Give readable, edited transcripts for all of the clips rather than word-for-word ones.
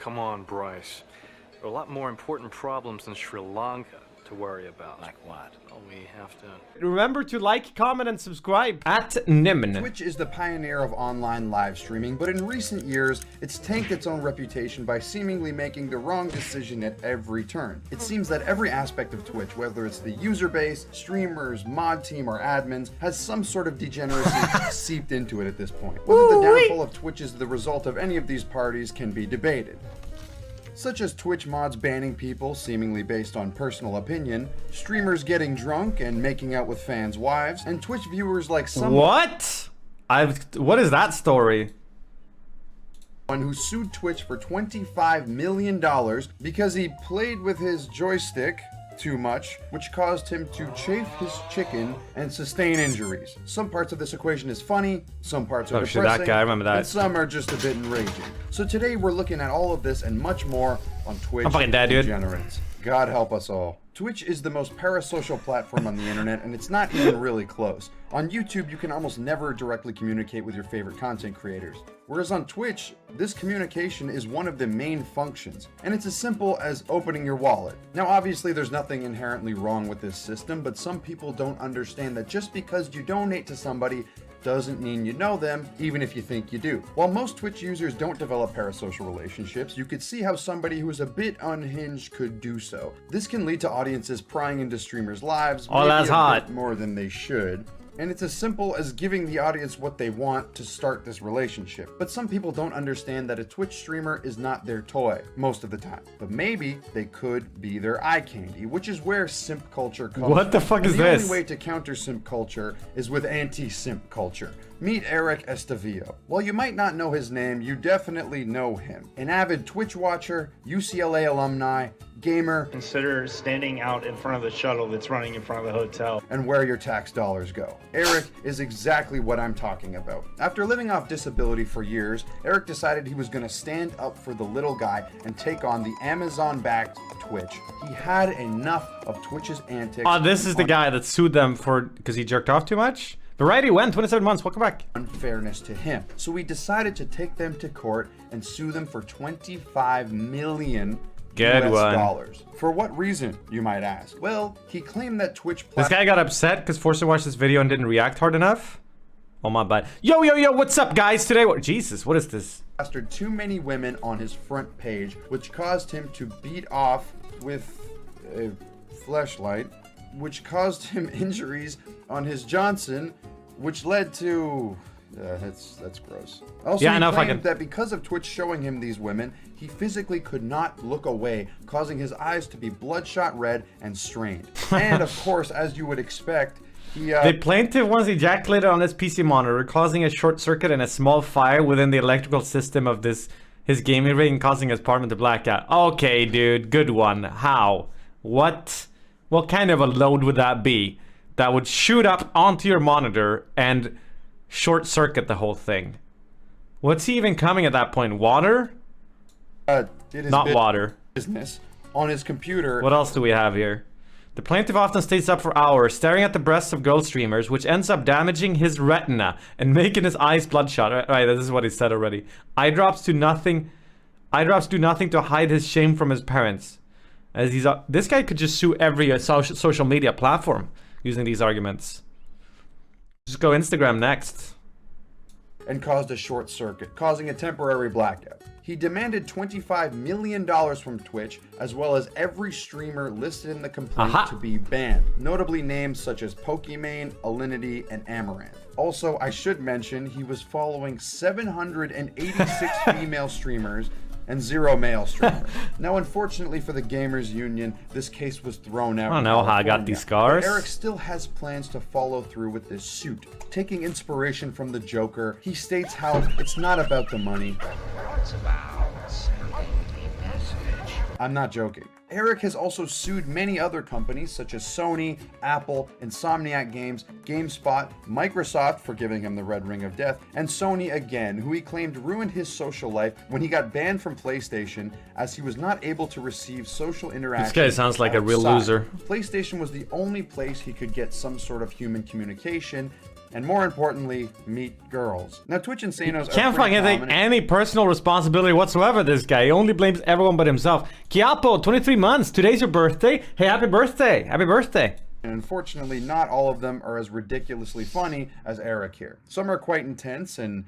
come on, Bryce. There are a lot more important problems than Sri Lanka to worry about. Like what? Oh, we have to... Remember to like, comment, and subscribe at NymN. Twitch is the pioneer of online live streaming, but in recent years, it's tanked its own reputation by seemingly making the wrong decision at every turn. It seems that every aspect of Twitch, whether it's the user base, streamers, mod team, or admins, has some sort of degeneracy seeped into it at this point. Whether the downfall of Twitch is the result of any of these parties can be debated, such as Twitch mods banning people seemingly based on personal opinion, streamers getting drunk and making out with fans' wives, and Twitch viewers like someone what is that story? who sued Twitch for $25 million because he played with his joystick too much, which caused him to chafe his chicken and sustain injuries. Some parts of this equation is funny, some parts are depressing, that guy, I remember that. and some are just a bit enraging. So today we're looking at all of this and much more on Twitch I'm fucking dead, dude. Degenerates. God help us all. Twitch is the most parasocial platform on the internet, and it's not even really close. On YouTube, you can almost never directly communicate with your favorite content creators. Whereas on Twitch, this communication is one of the main functions, and it's as simple as opening your wallet. Now, obviously, there's nothing inherently wrong with this system, but some people don't understand that just because you donate to somebody doesn't mean you know them, even if you think you do. While most Twitch users don't develop parasocial relationships, you could see how somebody who is a bit unhinged could do so. This can lead to audiences prying into streamers' lives, maybe that's a hot. bit more than they should. And it's as simple as giving the audience what they want to start this relationship. But some people don't understand that a Twitch streamer is not their toy most of the time. But maybe they could be their eye candy, which is where simp culture comes What the from. fuck And is the this? only way to counter simp culture is with anti-simp culture. Meet Eric Estevio. While you might not know his name, you definitely know him. An avid Twitch watcher, UCLA alumni, gamer, Consider standing out in front of the shuttle that's running in front of the hotel. and where your tax dollars go. Eric is exactly what I'm talking about. After living off disability for years, Eric decided he was going to stand up for the little guy and take on the Amazon-backed Twitch. He had enough of Twitch's antics. Oh, this is the guy that sued them for because he jerked off too much. But right, he went 27 months. Welcome back. Unfairness to him. So he decided to take them to court and sue them for 25 million Good US one. dollars. For what reason, you might ask? Well, he claimed that Twitch This guy got upset because Forster watched this video and didn't react hard enough. Oh my bad. Yo, what's up, guys? Today, Jesus, what is this? plastered too many women on his front page, which caused him to beat off with a fleshlight, which caused him injuries on his Johnson, which led to... that's gross. Also, Yeah, he no, claimed fucking- that because of Twitch showing him these women, he physically could not look away, causing his eyes to be bloodshot red and strained. And of course, as you would expect, he The plaintiff once ejaculated on his PC monitor, causing a short circuit and a small fire within the electrical system of his gaming rig, and causing his apartment to black out. Okay, dude, good one. How? What kind of a load would that be? That would shoot up onto your monitor and short circuit the whole thing. What's he even coming at that point? Water? did his Not water. business on his computer. What else do we have here? The plaintiff often stays up for hours, staring at the breasts of girl streamers, which ends up damaging his retina and making his eyes bloodshot. Right, this is what he said already. Eye drops do nothing to hide his shame from his parents. As this guy could just sue every social media platform using these arguments. Just go Instagram next. And caused a short circuit, causing a temporary blackout. He demanded $25 million from Twitch, as well as every streamer listed in the complaint to be banned, notably names such as Pokimane, Alinity, and Amaranth. Also, I should mention, he was following 786 female streamers and 0 male streamers. Now, unfortunately for the Gamers Union, this case was thrown out. I don't know how I got these scars. But Eric still has plans to follow through with this suit. Taking inspiration from the Joker, he states how it's not about the money. It's about sending a message. I'm not joking. Eric has also sued many other companies such as Sony, Apple, Insomniac Games, GameSpot, Microsoft for giving him the red ring of death, and Sony again, who he claimed ruined his social life when he got banned from PlayStation as he was not able to receive social interaction. This guy sounds like a real outside. loser. PlayStation was the only place he could get some sort of human communication, and more importantly, meet girls. Now, Twitch Insanos Can't fucking take any personal responsibility whatsoever, this guy. He only blames everyone but himself. Kiapo, 23 months. Today's your birthday. Hey, happy birthday. Happy birthday. And unfortunately, not all of them are as ridiculously funny as Eric here. Some are quite intense and,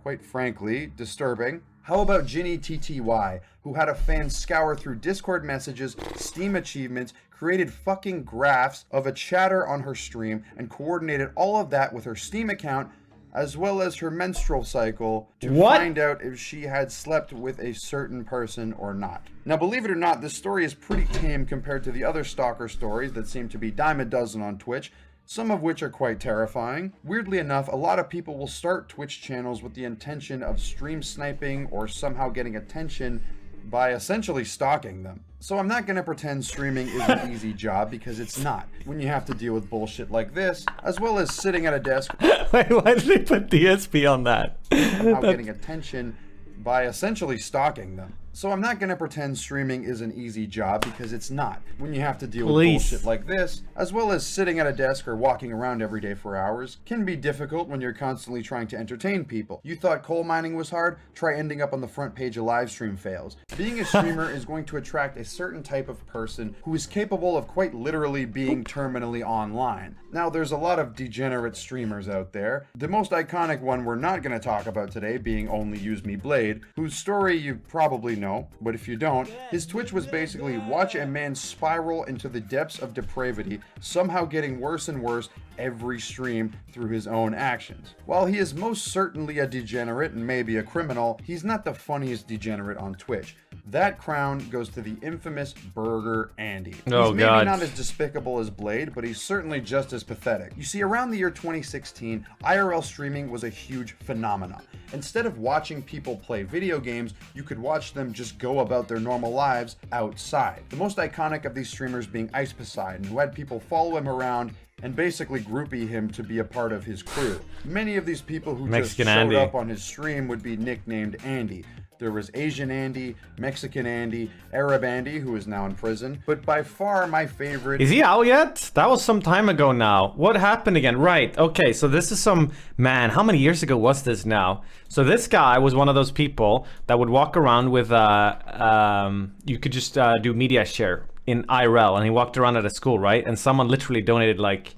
quite frankly, disturbing. How about Ginny TTY, who had a fan scour through Discord messages, Steam achievements, created fucking graphs of a chatter on her stream, and coordinated all of that with her Steam account, as well as her menstrual cycle, to find out if she had slept with a certain person or not. Now, believe it or not, this story is pretty tame compared to the other stalker stories that seem to be dime a dozen on Twitch, some of which are quite terrifying. Weirdly enough, a lot of people will start Twitch channels with the intention of stream sniping or somehow getting attention by essentially stalking them. So I'm not gonna pretend streaming is an easy job, because it's not, when you have to deal with bullshit like this, as well as sitting at a desk. Wait, why did they put DSP on that? Somehow getting attention by essentially stalking them. So I'm not gonna pretend streaming is an easy job, because it's not, when you have to deal with bullshit like this, as well as sitting at a desk or walking around every day for hours, can be difficult when you're constantly trying to entertain people. You thought coal mining was hard? Try ending up on the front page of live stream fails. Being a streamer is going to attract a certain type of person who is capable of quite literally being terminally online. Now, there's a lot of degenerate streamers out there. The most iconic one we're not gonna talk about today being Only Use Me Blade, whose story you probably know, but if you don't, his Twitch was basically watch a man spiral into the depths of depravity, somehow getting worse and worse every stream through his own actions. While he is most certainly a degenerate and maybe a criminal, he's not the funniest degenerate on Twitch. That crown goes to the infamous Burger Andy. He's maybe not as despicable as Blade, but he's certainly just as pathetic. You see, around the year 2016, IRL streaming was a huge phenomenon. Instead of watching people play video games, you could watch them just go about their normal lives outside. The most iconic of these streamers being Ice Poseidon, who had people follow him around and basically groupie him to be a part of his crew. Many of these people who just showed up on his stream would be nicknamed Andy. There was Asian Andy, Mexican Andy, Arab Andy, who is now in prison. But by far my favorite... Is he out yet? That was some time ago now. What happened again? Right, okay, so this is some... Man, how many years ago was this now? So this guy was one of those people that would walk around with... you could just do media share in IRL, and he walked around at a school, right? And someone literally donated like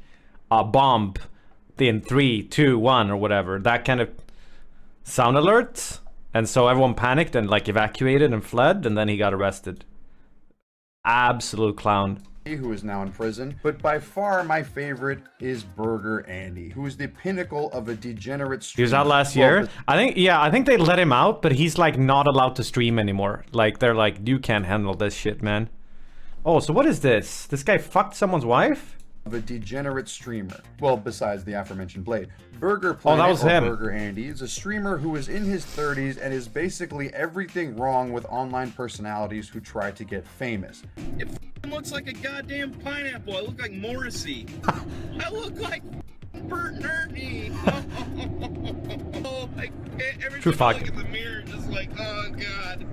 a bomb in 3, 2, 1 or whatever. That kind of sound alert. And so everyone panicked and like evacuated and fled, and then he got arrested. Absolute clown. Who is now in prison. But by far my favorite is Burger Andy, who is the pinnacle of a degenerate streamer. He was out last year. I think they let him out, but he's like not allowed to stream anymore. Like they're like, you can't handle this shit, man. Oh, so what is this? This guy fucked someone's wife? Of a degenerate streamer. Well, besides the aforementioned Blade. Burger Planet, that was him. Burger Andy, is a streamer who is in his 30s and is basically everything wrong with online personalities who try to get famous. It looks like a goddamn pineapple. I look like Morrissey. I look like Bert and Ernie. Oh, I can't. Every True time I fuck. look in the mirror, just like, oh god.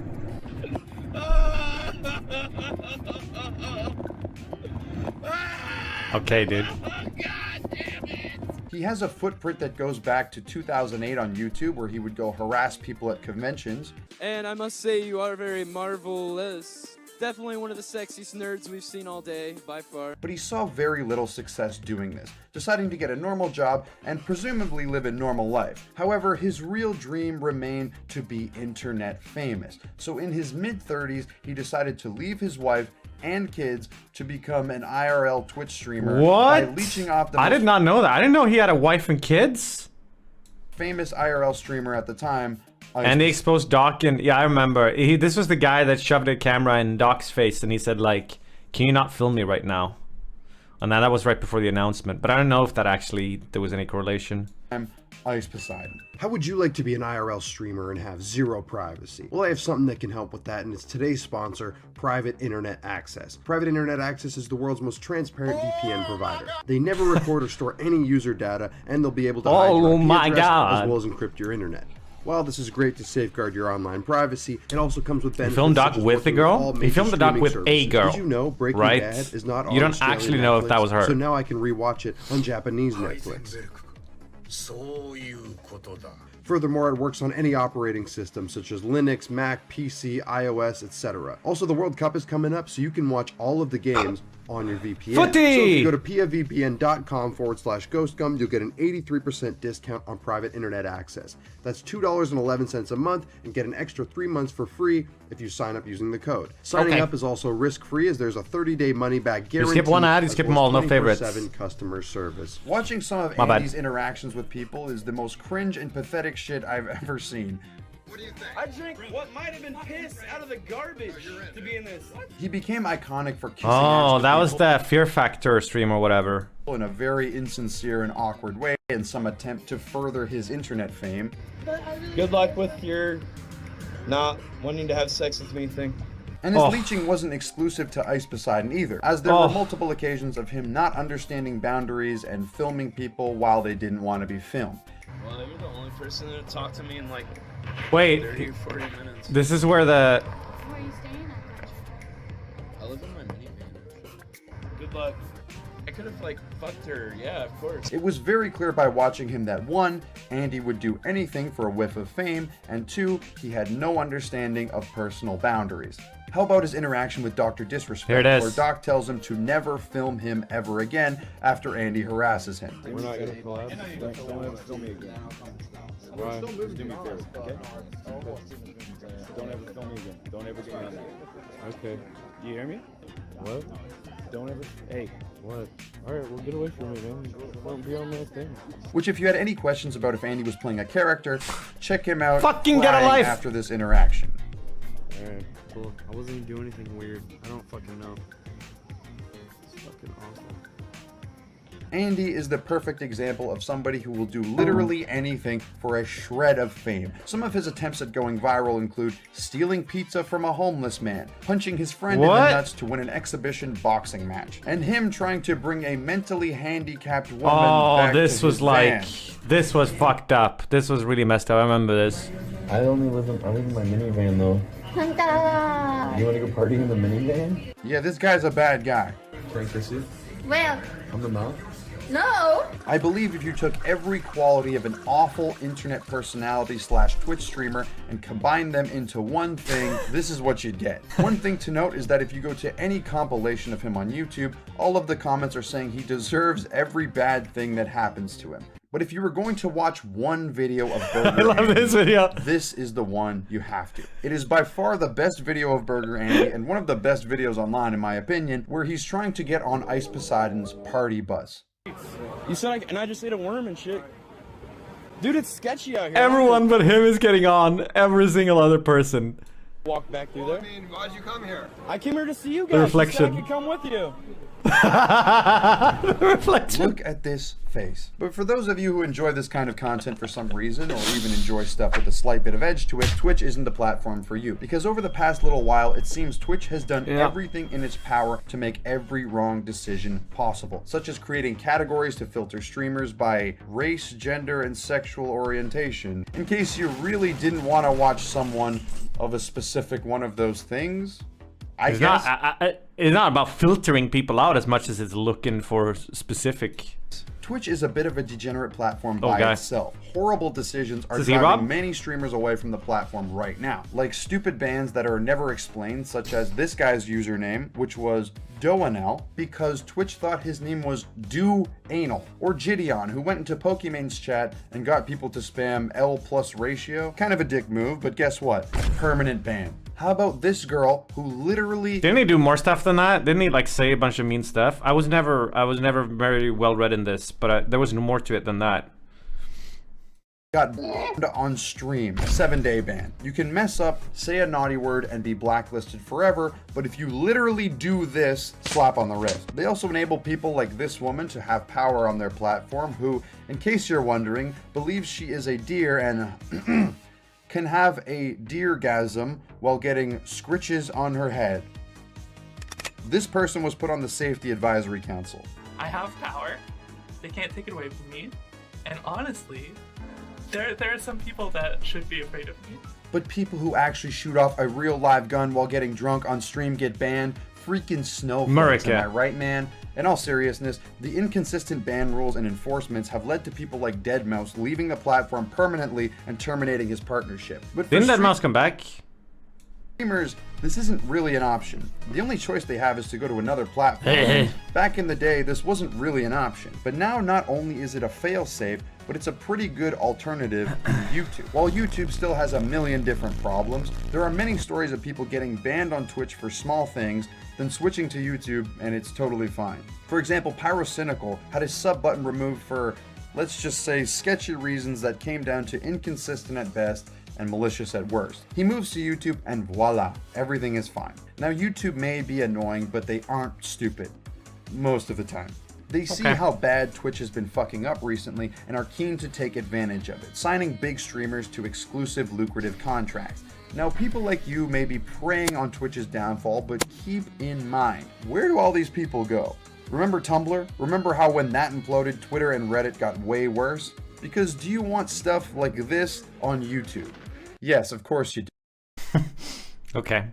Okay, dude. God damn it. He has a footprint that goes back to 2008 on YouTube, where he would go harass people at conventions. And I must say, you are very marvelous. Definitely one of the sexiest nerds we've seen all day, by far. But he saw very little success doing this, deciding to get a normal job and presumably live a normal life. However, his real dream remained to be internet famous. So in his mid-30s, he decided to leave his wife and kids to become an IRL Twitch streamer by leeching off the I did not know that. I didn't know he had a wife and kids. Famous IRL streamer at the time. And they exposed Doc, and yeah, I remember. This was the guy that shoved a camera in Doc's face, and he said like, "Can you not film me right now?" And that was right before the announcement. But I don't know if that actually there was any correlation. Ice Poseidon. How would you like to be an IRL streamer and have zero privacy? Well, I have something that can help with that, and it's today's sponsor, Private Internet Access. Private Internet Access is the world's most transparent VPN provider. They never record or store any user data, and they'll be able to hide your IP address as well as encrypt your internet. While this is great to safeguard your online privacy, it also comes with benefits. You filmed Doc with a girl? You filmed the Doc with a girl. Did you know Breaking Bad is not on You don't Australian actually know Netflix, if that was her. So now I can rewatch it on Japanese Netflix. Furthermore, it works on any operating system such as Linux, Mac, PC, iOS, etc. Also, the World Cup is coming up, so you can watch all of the games on your VPN. Footy! So if you go to pavpn.com/ghostgum, you'll get an 83% discount on private internet access. That's $2.11 a month and get an extra 3 months for free if you sign up using the code. Signing up is also risk-free as there's a 30-day money-back guarantee. You skip one ad, you skip them all, no favorites. 24/7 customer service. Watching some of Andy's interactions with people is the most cringe and pathetic shit I've ever seen. What do you think? I drank what might have been piss out of the garbage to be in this. What? He became iconic for kissing Oh, ass that to was people the Fear Factor stream or whatever. in a very insincere and awkward way in some attempt to further his internet fame. Good luck with your not wanting to have sex with me thing. And his leeching wasn't exclusive to Ice Poseidon either, as there were multiple occasions of him not understanding boundaries and filming people while they didn't want to be filmed. Well, you're the only person that talked to me in like Wait, 30 or 40 minutes. this is where the... Where are you staying at? I live in my minivan. Good luck. I could have like fucked her, yeah, of course. It was very clear by watching him that 1, Andy would do anything for a whiff of fame, and 2, he had no understanding of personal boundaries. How about his interaction with Dr. Disrespect, Here it is. where Doc tells him to never film him ever again after Andy harasses him. We're not gonna collab. Don't ever film me again. Ryan, just do me a favor, okay? Don't ever film me again. Don't ever get me on there. Okay. You hear me? What? Don't ever. Hey, what? Alright, well get away from me, man. Don't be on that thing. Which, if you had any questions about if Andy was playing a character, check him out Fucking get a crying life! after this interaction. Alright, cool. I wasn't even doing anything weird. I don't fucking know. It's fucking awful. Andy is the perfect example of somebody who will do literally anything for a shred of fame. Some of his attempts at going viral include stealing pizza from a homeless man, punching his friend in the nuts to win an exhibition boxing match, and him trying to bring a mentally handicapped woman back this to was his like... van. This was fucked up. This was really messed up. I remember this. I live in my minivan though. You wanna go party in the minivan? Yeah, this guy's a bad guy. Can I kiss you? Well, On the mouth? no. I believe if you took every quality of an awful internet personality / Twitch streamer and combined them into one thing, this is what you'd get. One thing to note is that if you go to any compilation of him on YouTube, all of the comments are saying he deserves every bad thing that happens to him. But if you were going to watch one video of Burger I love Andy, this video. this is the one you have to. It is by far the best video of Burger Andy and one of the best videos online in my opinion, where he's trying to get on Ice Poseidon's party bus. You said and I just ate a worm and shit. Dude, it's sketchy out here. Everyone but him is getting on. Every single other person. Walk back through there. I mean, why'd you come here? I came here to see you guys. The reflection. You said I could come with you. Reflection. Look at this face. But for those of you who enjoy this kind of content for some reason, or even enjoy stuff with a slight bit of edge to it, Twitch isn't the platform for you. Because over the past little while, it seems Twitch has done everything in its power to make every wrong decision possible, such as creating categories to filter streamers by race, gender, and sexual orientation, in case you really didn't want to watch someone of a specific one of those things. I guess. It's not about filtering people out as much as it's looking for specific. Twitch is a bit of a degenerate platform by itself. Horrible decisions are driving many streamers away from the platform right now. Like stupid bans that are never explained, such as this guy's username, which was Doanel, because Twitch thought his name was Do Anal. Or Gideon, who went into Pokemon's chat and got people to spam L+ ratio. Kind of a dick move, but guess what? Permanent ban. How about this girl who literally... Didn't he do more stuff than that? Didn't he like say a bunch of mean stuff? I was never very well read in this, but there was no more to it than that. Got banned on stream, 7-day ban. You can mess up, say a naughty word, and be blacklisted forever, but if you literally do this, slap on the wrist. They also enable people like this woman to have power on their platform who, in case you're wondering, believes she is a deer and can have a deergasm while getting scritches on her head. This person was put on the Safety Advisory Council. I have power. They can't take it away from me. And honestly, there are some people that should be afraid of me. But people who actually shoot off a real live gun while getting drunk on stream get banned. Freaking snowflakes, am I right, man? In all seriousness, the inconsistent ban rules and enforcements have led to people like deadmau5 leaving the platform permanently and terminating his partnership. But for Didn't deadmau5 come back? streamers, this isn't really an option. The only choice they have is to go to another platform. Back in the day, this wasn't really an option. But now, not only is it a failsafe, but it's a pretty good alternative to YouTube. While YouTube still has a million different problems, there are many stories of people getting banned on Twitch for small things, then switching to YouTube, and it's totally fine. For example, Parasocial had his sub button removed for, let's just say, sketchy reasons that came down to inconsistent at best and malicious at worst. He moves to YouTube and voila, everything is fine. Now YouTube may be annoying, but they aren't stupid. Most of the time. They see how bad Twitch has been fucking up recently and are keen to take advantage of it, signing big streamers to exclusive lucrative contracts. Now people like you may be preying on Twitch's downfall, but keep in mind, where do all these people go? Remember Tumblr? Remember how when that imploded, Twitter and Reddit got way worse? Because do you want stuff like this on YouTube? Yes, of course you do. Okay.